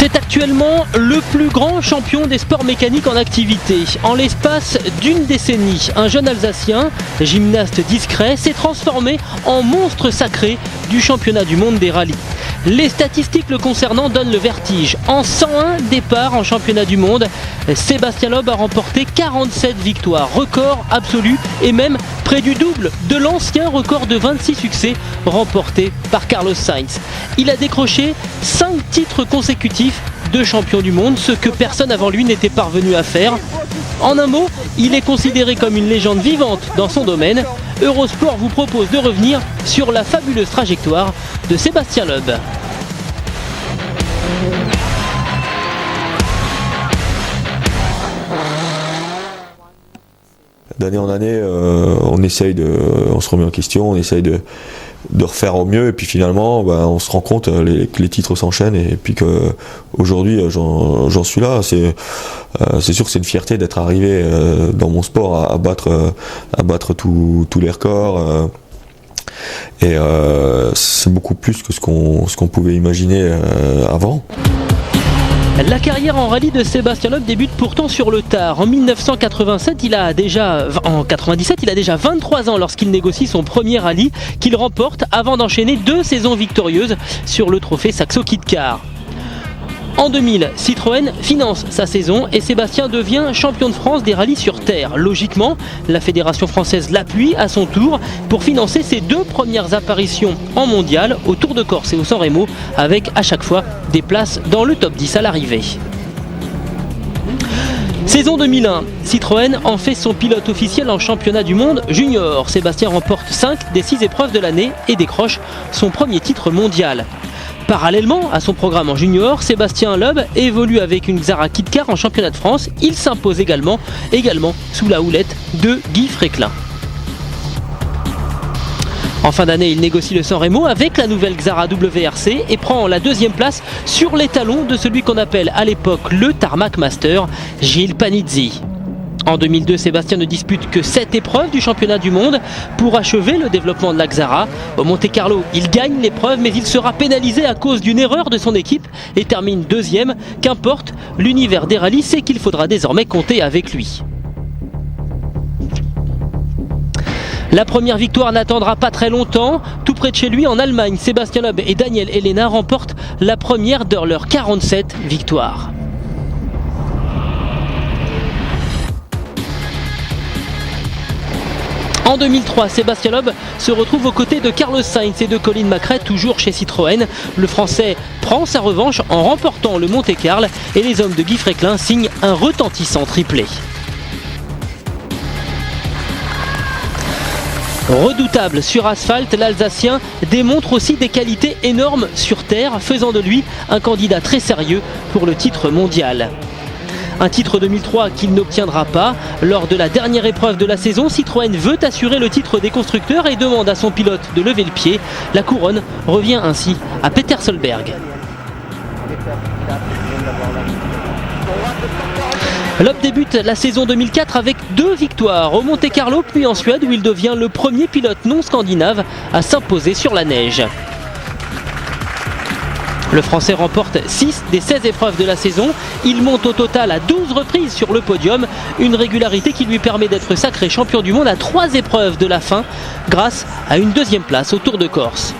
C'est actuellement le plus grand champion des sports mécaniques en activité. En l'espace d'une décennie, un jeune Alsacien, gymnaste discret, s'est transformé en monstre sacré du championnat du monde des rallyes. Les statistiques le concernant donnent le vertige. En 101 départs en championnat du monde, Sébastien Loeb a remporté 47 victoires, record absolu et même près du double de l'ancien record de 26 succès remporté par Carlos Sainz. Il a décroché 5 titres consécutifs de champion du monde, ce que personne avant lui n'était parvenu à faire. En un mot, il est considéré comme une légende vivante dans son domaine. Eurosport vous propose de revenir sur la fabuleuse trajectoire de Sébastien Loeb. D'année en année, on se remet en question, on essaye de refaire au mieux, et puis finalement, on se rend compte que les titres s'enchaînent, et puis qu'aujourd'hui, j'en suis là. C'est sûr que c'est une fierté d'être arrivé dans mon sport à battre tous les records. Et c'est beaucoup plus que ce qu'on pouvait imaginer avant. La carrière en rallye de Sébastien Loeb débute pourtant sur le tard. En 1997, en 97, il a déjà 23 ans lorsqu'il négocie son premier rallye qu'il remporte avant d'enchaîner 2 saisons victorieuses sur le trophée Saxo Kit Car. En 2000, Citroën finance sa saison et Sébastien devient champion de France des rallyes sur terre. Logiquement, la fédération française l'appuie à son tour pour financer ses 2 premières apparitions en mondial au Tour de Corse et au San Remo, avec à chaque fois des places dans le top 10 à l'arrivée. Saison 2001, Citroën en fait son pilote officiel en championnat du monde junior. Sébastien remporte 5 des 6 épreuves de l'année et décroche son premier titre mondial. Parallèlement à son programme en junior, Sébastien Loeb évolue avec une Xara Kit Car en championnat de France. Il s'impose également sous la houlette de Guy Fréquelin. En fin d'année, il négocie le San Remo avec la nouvelle Xara WRC et prend la 2e place sur les talons de celui qu'on appelle à l'époque le Tarmac Master, Gilles Panizzi. En 2002, Sébastien ne dispute que 7 épreuves du championnat du monde pour achever le développement de la Xara. Au Monte-Carlo, il gagne l'épreuve, mais il sera pénalisé à cause d'une erreur de son équipe et termine 2e. Qu'importe, l'univers des rallyes sait qu'il faudra désormais compter avec lui. La première victoire n'attendra pas très longtemps. Tout près de chez lui, en Allemagne, Sébastien Loeb et Daniel Elena remportent la première de leurs 47 victoires. En 2003, Sébastien Loeb se retrouve aux côtés de Carlos Sainz et de Colin McRae, toujours chez Citroën. Le Français prend sa revanche en remportant le Monte-Carlo et les hommes de Guy Fréquelin signent un retentissant triplé. Redoutable sur asphalte, l'Alsacien démontre aussi des qualités énormes sur terre, faisant de lui un candidat très sérieux pour le titre mondial. Un titre 2003 qu'il n'obtiendra pas. Lors de la dernière épreuve de la saison, Citroën veut assurer le titre des constructeurs et demande à son pilote de lever le pied. La couronne revient ainsi à Peter Solberg. Loeb débute la saison 2004 avec 2 victoires au Monte-Carlo puis en Suède où il devient le premier pilote non scandinave à s'imposer sur la neige. Le Français remporte 6 des 16 épreuves de la saison. Il monte au total à 12 reprises sur le podium. Une régularité qui lui permet d'être sacré champion du monde à 3 épreuves de la fin grâce à une 2e place au Tour de Corse.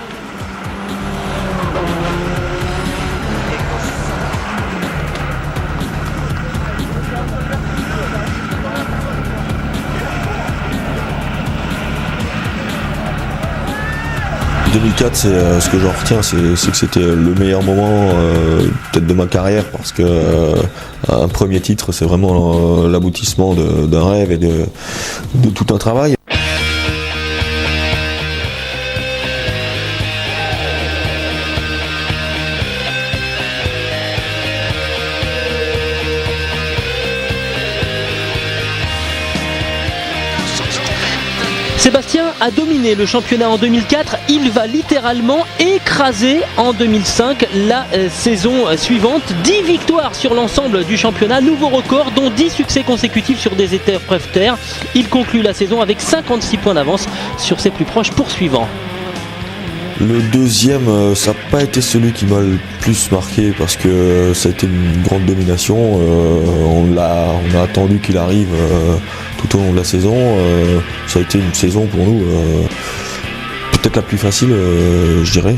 En 2004, ce que j'en retiens, c'est que c'était le meilleur moment peut-être de ma carrière, parce que un premier titre, c'est vraiment l'aboutissement d'un rêve et de tout un travail. Sébastien a dominé le championnat en 2004, il va littéralement écraser en 2005 la saison suivante. 10 victoires sur l'ensemble du championnat, nouveau record dont 10 succès consécutifs sur des épreuves terre. Il conclut la saison avec 56 points d'avance sur ses plus proches poursuivants. Le deuxième, ça n'a pas été celui qui m'a le plus marqué parce que ça a été une grande domination. On a attendu qu'il arrive tout au long de la saison. Ça a été une saison pour nous peut-être la plus facile, je dirais.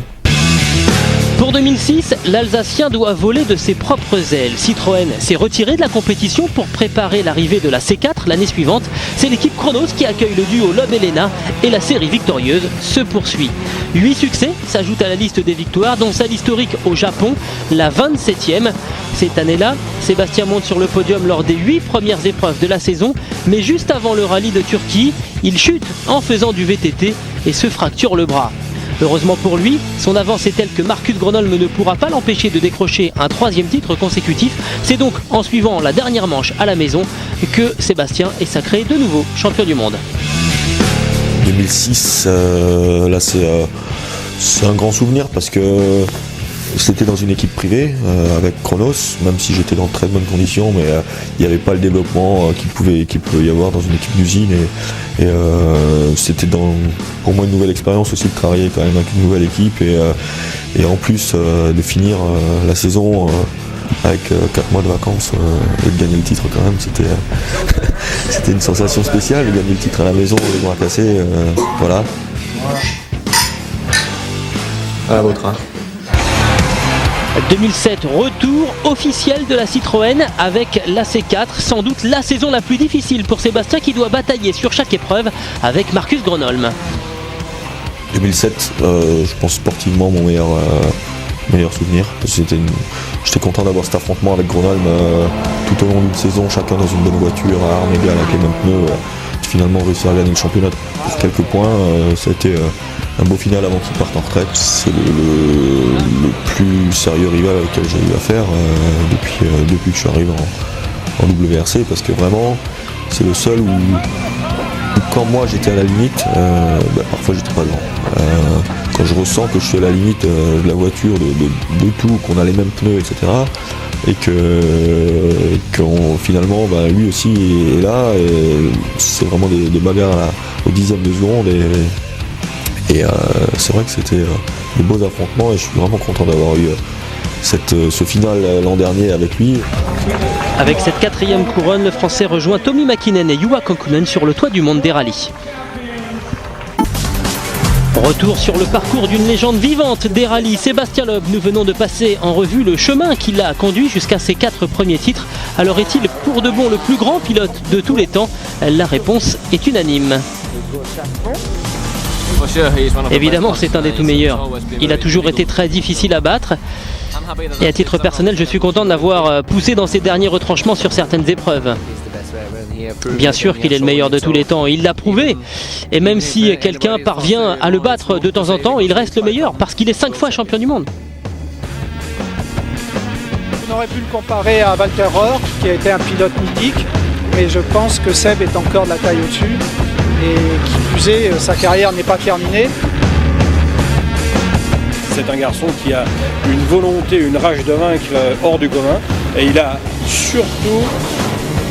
Pour 2006, l'Alsacien doit voler de ses propres ailes. Citroën s'est retiré de la compétition pour préparer l'arrivée de la C4 l'année suivante. C'est l'équipe Chronos qui accueille le duo Loeb-Elena et la série victorieuse se poursuit. 8 succès s'ajoutent à la liste des victoires, dont celle historique au Japon, la 27e. Cette année-là, Sébastien monte sur le podium lors des 8 premières épreuves de la saison, mais juste avant le rallye de Turquie, il chute en faisant du VTT et se fracture le bras. Heureusement pour lui, son avance est telle que Marcus Gronholm ne pourra pas l'empêcher de décrocher un 3e titre consécutif. C'est donc en suivant la dernière manche à la maison que Sébastien est sacré de nouveau champion du monde. 2006, là c'est un grand souvenir parce que c'était dans une équipe privée avec Chronos, même si j'étais dans de très bonnes conditions, mais il n'y avait pas le développement qu'il peut y avoir dans une équipe d'usine et c'était pour moi une nouvelle expérience aussi de travailler quand même avec une nouvelle équipe et en plus de finir la saison avec 4 mois de vacances et de gagner le titre quand même, c'était une sensation spéciale de gagner le titre à la maison, les bras cassés, voilà. À votre âge. 2007, retour officiel de la Citroën avec la C4, sans doute la saison la plus difficile pour Sébastien qui doit batailler sur chaque épreuve avec Marcus Gronholm. 2007, je pense sportivement mon meilleur souvenir. J'étais content d'avoir cet affrontement avec Gronholm tout au long d'une saison, chacun dans une bonne voiture à armes égales avec les mêmes pneus. Finalement réussir à gagner le championnat pour quelques points, ça a été un beau final avant qu'il parte en retraite. C'est le plus sérieux rival avec lequel j'ai eu affaire depuis que je suis arrivé en WRC, parce que vraiment c'est le seul où quand moi j'étais à la limite, parfois j'étais pas devant. Quand je ressens que je suis à la limite de la voiture, de tout, qu'on a les mêmes pneus, etc. Et finalement lui aussi est là, et c'est vraiment des bagarres au dixième de seconde, et c'est vrai que c'était des beaux affrontements, et je suis vraiment content d'avoir eu ce final l'an dernier avec lui. Avec cette 4e couronne, le Français rejoint Tommi Mäkinen et Juha Kokkonen sur le toit du monde des rallyes. Retour sur le parcours d'une légende vivante des rallyes, Sébastien Loeb. Nous venons de passer en revue le chemin qui l'a conduit jusqu'à ses 4 premiers titres. Alors est-il pour de bon le plus grand pilote de tous les temps? La réponse est unanime. Évidemment, c'est un des tout meilleurs. Il a toujours été très difficile à battre. Et à titre personnel, je suis content de l'avoir poussé dans ses derniers retranchements sur certaines épreuves. Bien sûr qu'il est le meilleur de tous les temps, il l'a prouvé. Et même si quelqu'un parvient à le battre de temps en temps, il reste le meilleur parce qu'il est 5 fois champion du monde. On aurait pu le comparer à Walter Röhrl, qui a été un pilote mythique, mais je pense que Seb est encore de la taille au-dessus. Et qui plus est, sa carrière n'est pas terminée. C'est un garçon qui a une volonté, une rage de vaincre hors du commun, et il a surtout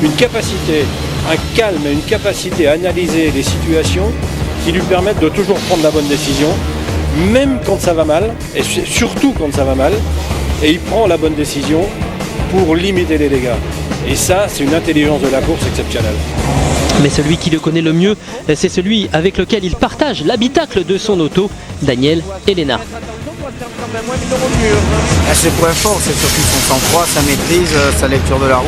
une capacité, un calme et une capacité à analyser les situations qui lui permettent de toujours prendre la bonne décision, même quand ça va mal, et surtout quand ça va mal, et il prend la bonne décision pour limiter les dégâts. Et ça, c'est une intelligence de la course exceptionnelle. Mais celui qui le connaît le mieux, c'est celui avec lequel il partage l'habitacle de son auto, Daniel Elena. Ses points forts, c'est surtout son sang-froid, sa maîtrise, sa lecture de la route.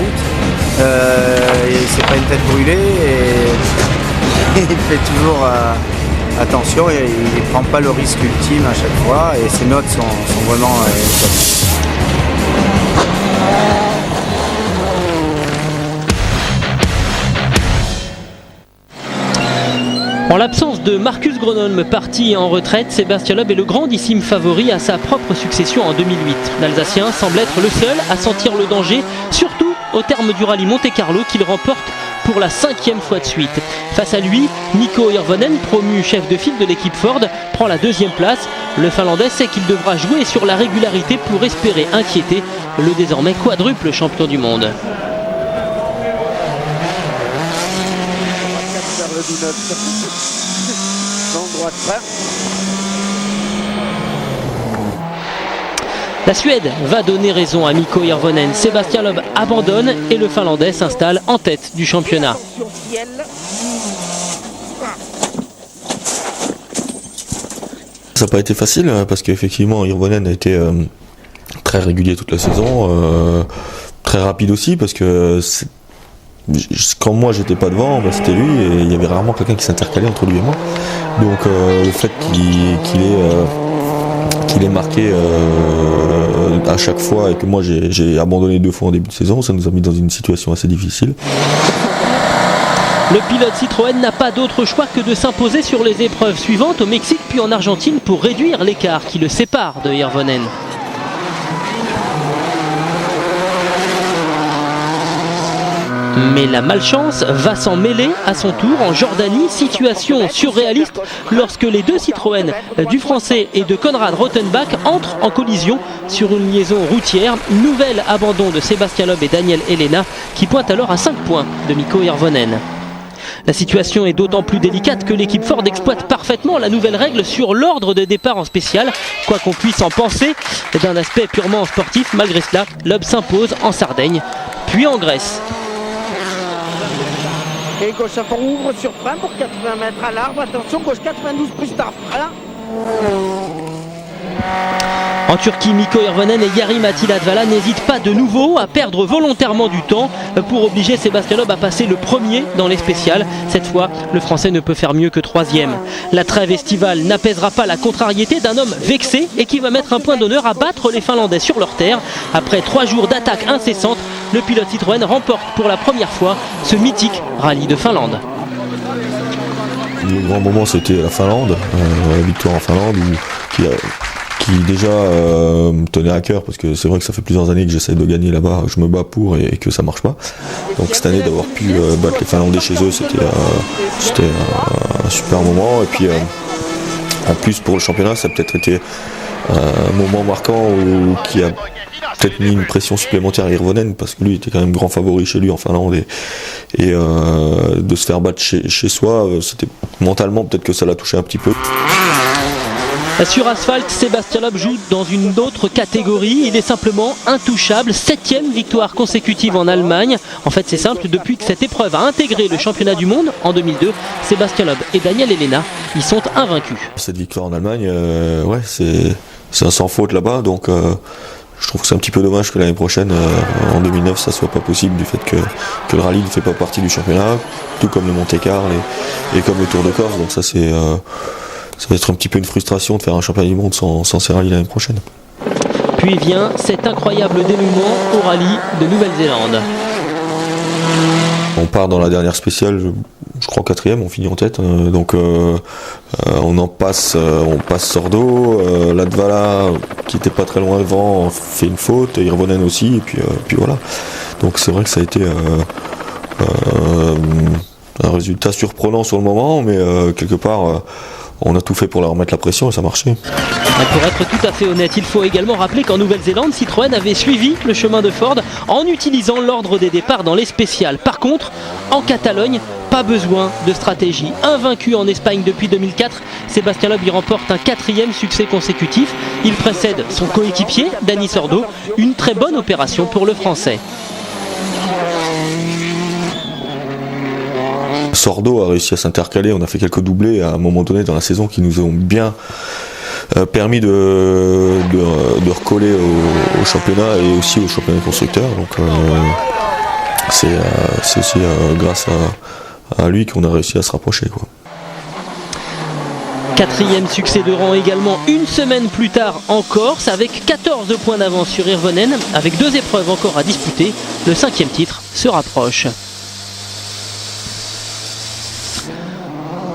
C'est pas une tête brûlée, et il fait toujours attention, et il ne prend pas le risque ultime à chaque fois, et ses notes sont vraiment top. En l'absence de Marcus Gronholm parti en retraite, Sébastien Loeb est le grandissime favori à sa propre succession en 2008. L'Alsacien semble être le seul à sentir le danger, surtout au terme du rallye Monte-Carlo qu'il remporte pour la 5e fois de suite. Face à lui, Nico Hirvonen, promu chef de file de l'équipe Ford, prend la 2e place. Le Finlandais sait qu'il devra jouer sur la régularité pour espérer inquiéter le désormais quadruple champion du monde. La Suède va donner raison à Mikko Hirvonen. Sébastien Loeb abandonne et le Finlandais s'installe en tête du championnat. Ça n'a pas été facile parce qu'effectivement Hirvonen a été très régulier toute la saison, très rapide aussi parce que quand moi j'étais pas devant, c'était lui et il y avait rarement quelqu'un qui s'intercalait entre lui et moi. Donc le fait qu'il ait marqué à chaque fois et que moi j'ai abandonné 2 fois en début de saison, ça nous a mis dans une situation assez difficile. Le pilote Citroën n'a pas d'autre choix que de s'imposer sur les épreuves suivantes au Mexique puis en Argentine pour réduire l'écart qui le sépare de Hirvonen. Mais la malchance va s'en mêler à son tour en Jordanie, situation surréaliste lorsque les 2 Citroën du Français et de Konrad Rothenbach entrent en collision sur une liaison routière. Nouvel abandon de Sébastien Loeb et Daniel Helena qui pointent alors à 5 points de Mikko Hirvonen. La situation est d'autant plus délicate que l'équipe Ford exploite parfaitement la nouvelle règle sur l'ordre de départ en spécial. Quoi qu'on puisse en penser d'un aspect purement sportif, malgré cela, Loeb s'impose en Sardaigne, puis en Grèce. Et gauche avant ouvre sur frein pour 80 mètres à l'arbre. Attention, gauche 92 plus tard frein. En Turquie, Mikko Hirvonen et Jari Matti-Latvala n'hésitent pas de nouveau à perdre volontairement du temps pour obliger Sébastien Loeb à passer le premier dans les spéciales. Cette fois, le Français ne peut faire mieux que 3e. La trêve estivale n'apaisera pas la contrariété d'un homme vexé et qui va mettre un point d'honneur à battre les Finlandais sur leur terre. Après 3 jours d'attaque incessante, le pilote Citroën remporte pour la première fois ce mythique rallye de Finlande. Le grand moment c'était la Finlande, la victoire en Finlande qui déjà me tenait à cœur parce que c'est vrai que ça fait plusieurs années que j'essaie de gagner là-bas, je me bats pour et que ça marche pas. Donc cette année d'avoir pu battre les Finlandais chez eux, c'était un super moment. Et puis en plus pour le championnat, ça a peut-être été un moment marquant qui a peut-être mis une pression supplémentaire à Hirvonen parce que lui était quand même grand favori chez lui en Finlande et de se faire battre chez soi, c'était mentalement peut-être que ça l'a touché un petit peu. Sur asphalte, Sébastien Loeb joue dans une autre catégorie. Il est simplement intouchable. 7e victoire consécutive en Allemagne. En fait, c'est simple. Depuis que cette épreuve a intégré le championnat du monde en 2002, Sébastien Loeb et Daniel Helena y sont invaincus. Cette victoire en Allemagne, c'est un sans faute là-bas. Donc, je trouve que c'est un petit peu dommage que l'année prochaine, en 2009, ça soit pas possible du fait que le rallye ne fait pas partie du championnat, tout comme le Monte-Carlo et comme le Tour de Corse. Donc ça va être un petit peu une frustration de faire un championnat du monde sans ces rallyes l'année prochaine. Puis vient cet incroyable dénouement au rallye de Nouvelle-Zélande. On part dans la dernière spéciale, je crois 4e, on finit en tête. On passe Sordo, Latvala qui était pas très loin devant fait une faute, Hirvonen aussi, et puis voilà. Donc c'est vrai que ça a été un résultat surprenant sur le moment, mais quelque part on a tout fait pour leur remettre la pression et ça marchait. Pour être tout à fait honnête, il faut également rappeler qu'en Nouvelle-Zélande, Citroën avait suivi le chemin de Ford en utilisant l'ordre des départs dans les spéciales. Par contre, en Catalogne, pas besoin de stratégie. Invaincu en Espagne depuis 2004, Sébastien Loeb y remporte un 4e succès consécutif. Il précède son coéquipier, Dani Sordo. Une très bonne opération pour le Français. Sordo a réussi à s'intercaler, on a fait quelques doublés à un moment donné dans la saison qui nous ont bien permis de recoller au championnat et aussi au championnat constructeur. Donc c'est aussi grâce à lui qu'on a réussi à se rapprocher, quoi. 4e succès de rang également une semaine plus tard en Corse avec 14 points d'avance sur Hirvonen. Avec 2 épreuves encore à disputer, le 5e titre se rapproche.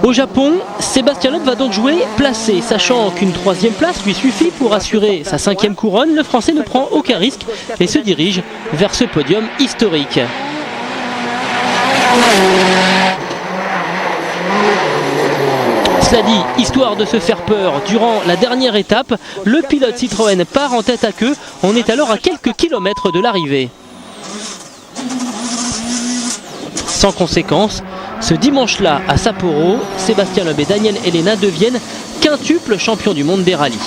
Au Japon, Sébastien Loeb va donc jouer placé, sachant qu'une 3e place lui suffit pour assurer sa 5e couronne. Le Français ne prend aucun risque et se dirige vers ce podium historique. Cela dit, histoire de se faire peur, durant la dernière étape, le pilote Citroën part en tête à queue. On est alors à quelques kilomètres de l'arrivée. Sans conséquence, ce dimanche-là, à Sapporo, Sébastien Loeb et Daniel Helena deviennent quintuples champions du monde des rallyes.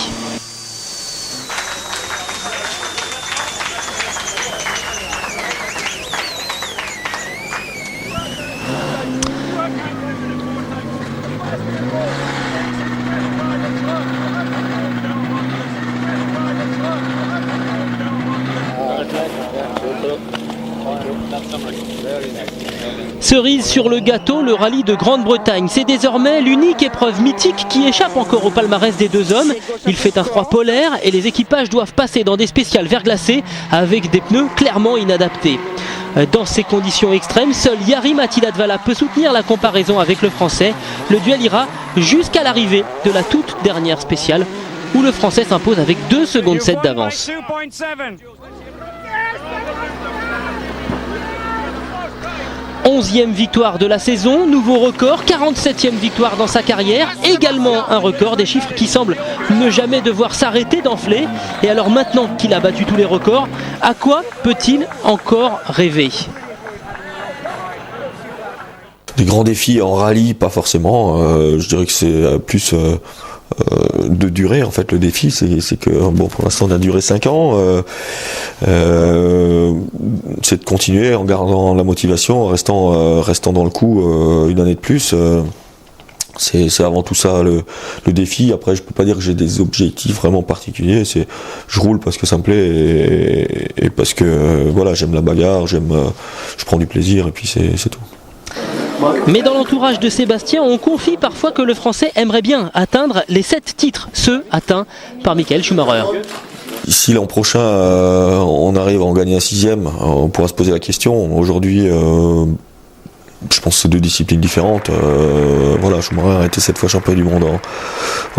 Cerise sur le gâteau, le rallye de Grande-Bretagne. C'est désormais l'unique épreuve mythique qui échappe encore au palmarès des deux hommes. Il fait un froid polaire et les équipages doivent passer dans des spéciales verglacées avec des pneus clairement inadaptés. Dans ces conditions extrêmes, seul Jari Mattila-Dvala peut soutenir la comparaison avec le Français. Le duel ira jusqu'à l'arrivée de la toute dernière spéciale où le Français s'impose avec 2 secondes 7 d'avance. 11e victoire de la saison, nouveau record, 47e victoire dans sa carrière, également un record, des chiffres qui semblent ne jamais devoir s'arrêter d'enfler. Et alors maintenant qu'il a battu tous les records, à quoi peut-il encore rêver ? Des grands défis en rallye, pas forcément, je dirais que c'est plus... de durée en fait. Le défi c'est que bon, pour l'instant on a duré 5 ans, c'est de continuer en gardant la motivation, en restant dans le coup une année de plus. C'est avant tout ça le défi. Après je peux pas dire que j'ai des objectifs vraiment particuliers, je roule parce que ça me plaît et parce que voilà, j'aime la bagarre, je prends du plaisir et puis c'est tout. Mais dans l'entourage de Sébastien, on confie parfois que le Français aimerait bien atteindre les 7 titres, ceux atteints par Michael Schumacher. Si l'an prochain on arrive à en gagner un 6e, on pourra se poser la question. Aujourd'hui, je pense que c'est 2 disciplines différentes. Voilà, Schumacher a été 7 fois champion du monde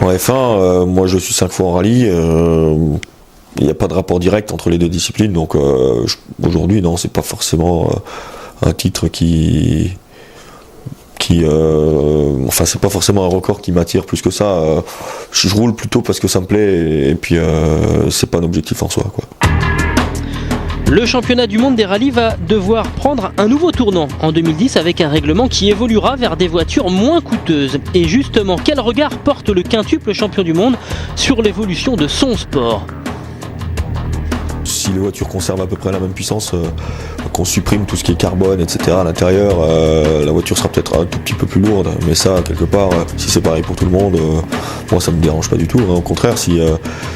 en F1. Moi, je suis 5 fois en rallye. Il n'y a pas de rapport direct entre les 2 disciplines. Donc aujourd'hui, non, c'est pas forcément un titre enfin c'est pas forcément un record qui m'attire plus que ça. Je roule plutôt parce que ça me plaît et puis c'est pas un objectif en soi, quoi. Le championnat du monde des rallyes va devoir prendre un nouveau tournant en 2010 avec un règlement qui évoluera vers des voitures moins coûteuses. Et justement, quel regard porte le quintuple champion du monde sur l'évolution de son sport ? Si les voitures conservent à peu près la même puissance, qu'on supprime tout ce qui est carbone, etc. à l'intérieur, la voiture sera peut-être un tout petit peu plus lourde, mais ça, quelque part, si c'est pareil pour tout le monde, moi ça me dérange pas du tout. Au contraire, si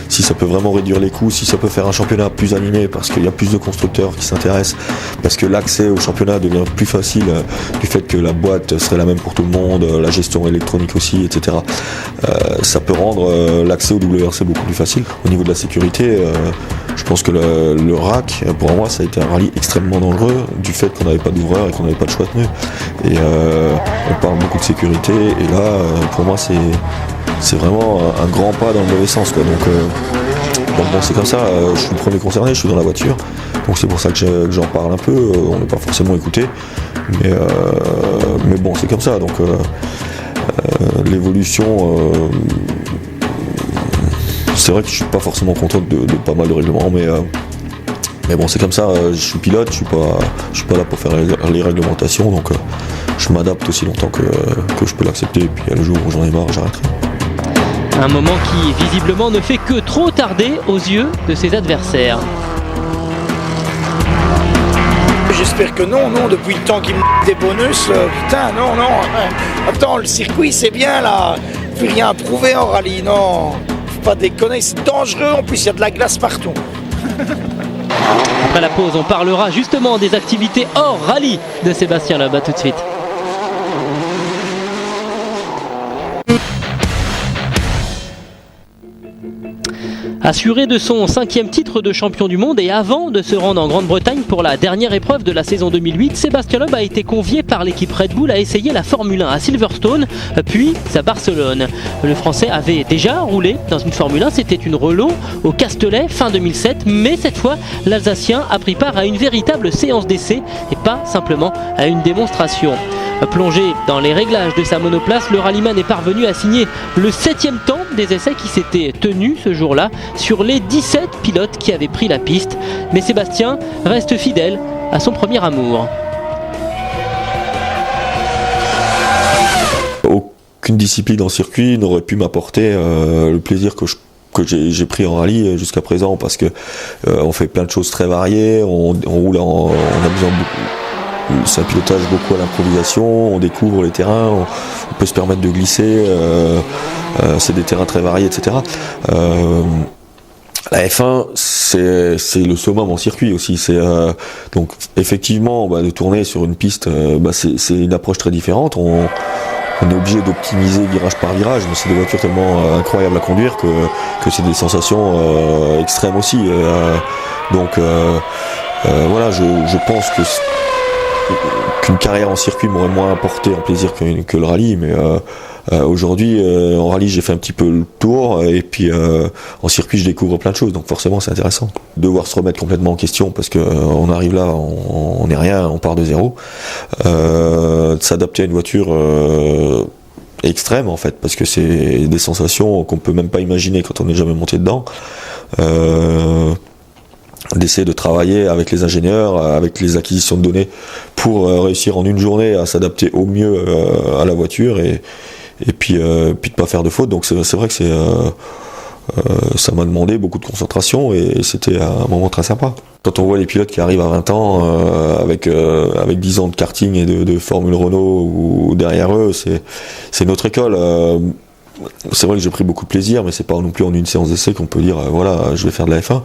ça peut vraiment réduire les coûts, si ça peut faire un championnat plus animé, parce qu'il y a plus de constructeurs qui s'intéressent, parce que l'accès au championnat devient plus facile du fait que la boîte serait la même pour tout le monde, la gestion électronique aussi, etc. Ça peut rendre l'accès au WRC beaucoup plus facile. Au niveau de la sécurité, je pense que le rack, pour moi, ça a été un rallye extrêmement dangereux du fait qu'on n'avait pas d'ouvreur et qu'on n'avait pas de choix de pneus. Et on parle beaucoup de sécurité et là, pour moi, c'est vraiment un grand pas dans le mauvais sens, quoi. Donc bon, c'est comme ça, je suis le premier concerné, je suis dans la voiture, donc c'est pour ça que j'en parle un peu. On n'est pas forcément écouté, mais bon, c'est comme ça. Donc l'évolution... c'est vrai que je suis pas forcément content de pas mal de règlements, mais bon, c'est comme ça. Je suis pilote, je suis pas là pour faire les réglementations, donc je m'adapte aussi longtemps que je peux l'accepter. Et puis le jour où j'en ai marre, j'arrêterai. Un moment qui visiblement ne fait que trop tarder aux yeux de ses adversaires. J'espère que non, depuis le temps qu'il me des bonus, putain, non. Attends, le circuit c'est bien là, plus rien à prouver en rallye, non. Pas déconner, c'est dangereux, en plus il y a de la glace partout. Après la pause, on parlera justement des activités hors rallye de Sébastien Loeb. À tout de suite. Assuré de son 5e titre de champion du monde et avant de se rendre en Grande-Bretagne pour la dernière épreuve de la saison 2008, Sébastien Loeb a été convié par l'équipe Red Bull à essayer la Formule 1 à Silverstone, puis à Barcelone. Le Français avait déjà roulé dans une Formule 1, c'était une Renault au Castellet fin 2007, mais cette fois, l'Alsacien a pris part à une véritable séance d'essai et pas simplement à une démonstration. Plongé dans les réglages de sa monoplace, le rallyman est parvenu à signer le 7e temps des essais qui s'étaient tenus ce jour-là sur les 17 pilotes qui avaient pris la piste. Mais Sébastien reste fidèle à son premier amour. Aucune discipline en circuit n'aurait pu m'apporter le plaisir que j'ai pris en rallye jusqu'à présent, parce que on fait plein de choses très variées, on roule on a besoin de... C'est un pilotage beaucoup à l'improvisation, on découvre les terrains, on peut se permettre de glisser, c'est des terrains très variés, etc. La F1, c'est le summum en circuit aussi. Donc effectivement, de tourner sur une piste, c'est une approche très différente. On est obligé d'optimiser virage par virage, mais c'est des voitures tellement incroyables à conduire que c'est des sensations extrêmes aussi. Donc voilà, je pense qu'une carrière en circuit m'aurait moins apporté en plaisir que le rallye, mais aujourd'hui en rallye j'ai fait un petit peu le tour, et puis en circuit je découvre plein de choses, donc forcément c'est intéressant. Devoir se remettre complètement en question parce qu'on arrive là, on n'est rien, on part de zéro, de s'adapter à une voiture extrême en fait, parce que c'est des sensations qu'on peut même pas imaginer quand on n'est jamais monté dedans. D'essayer de travailler avec les ingénieurs, avec les acquisitions de données pour réussir en une journée à s'adapter au mieux à la voiture et puis de pas faire de fautes. Donc c'est vrai que ça m'a demandé beaucoup de concentration et c'était un moment très sympa. Quand on voit les pilotes qui arrivent à 20 ans avec 10 ans de karting et de Formule Renault ou derrière eux, c'est notre école. C'est vrai que j'ai pris beaucoup de plaisir, mais c'est pas non plus en une séance d'essai qu'on peut dire voilà, je vais faire de la F1.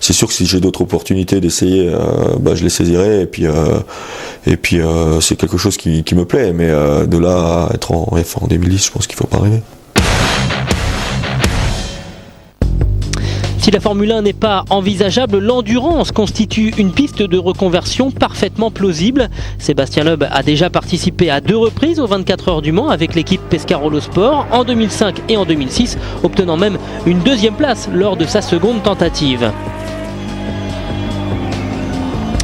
C'est sûr que si j'ai d'autres opportunités d'essayer, je les saisirai, et puis c'est quelque chose qui me plaît, mais de là à être en F1 en 2010, je pense qu'il faut pas rêver. Si la Formule 1 n'est pas envisageable, l'endurance constitue une piste de reconversion parfaitement plausible. Sébastien Loeb a déjà participé à 2 reprises aux 24 heures du Mans avec l'équipe Pescarolo Sport, en 2005 et en 2006, obtenant même une 2e place lors de sa seconde tentative.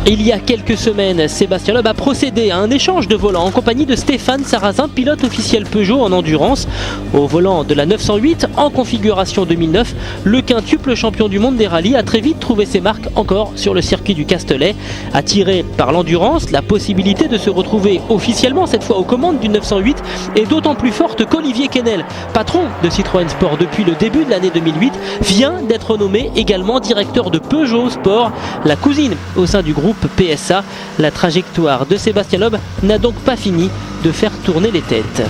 Il y a quelques semaines, Sébastien Loeb a procédé à un échange de volants en compagnie de Stéphane Sarrazin, pilote officiel Peugeot en endurance. Au volant de la 908 en configuration 2009, le quintuple champion du monde des rallyes a très vite trouvé ses marques encore sur le circuit du Castellet. Attiré par l'endurance, la possibilité de se retrouver officiellement cette fois aux commandes du 908 est d'autant plus forte qu'Olivier Quesnel, patron de Citroën Sport depuis le début de l'année 2008, vient d'être nommé également directeur de Peugeot Sport, la cousine au sein du groupe PSA. La trajectoire de Sébastien Loeb n'a donc pas fini de faire tourner les têtes.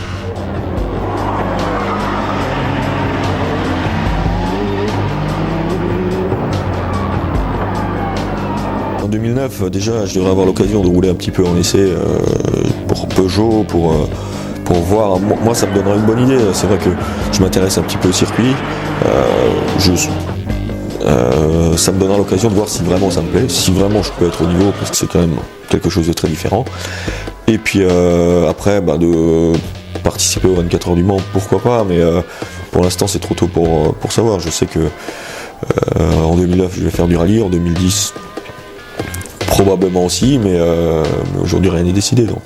En 2009, déjà, je devrais avoir l'occasion de rouler un petit peu en essai pour Peugeot, pour voir. Moi, ça me donnerait une bonne idée. C'est vrai que je m'intéresse un petit peu au circuit. Ça me donnera l'occasion de voir si vraiment ça me plaît, si vraiment je peux être au niveau, parce que c'est quand même quelque chose de très différent. Et puis après, de participer aux 24 heures du Mans, pourquoi pas, mais pour l'instant c'est trop tôt pour savoir. Je sais que en 2009 je vais faire du rallye, en 2010 probablement aussi, mais aujourd'hui rien n'est décidé, donc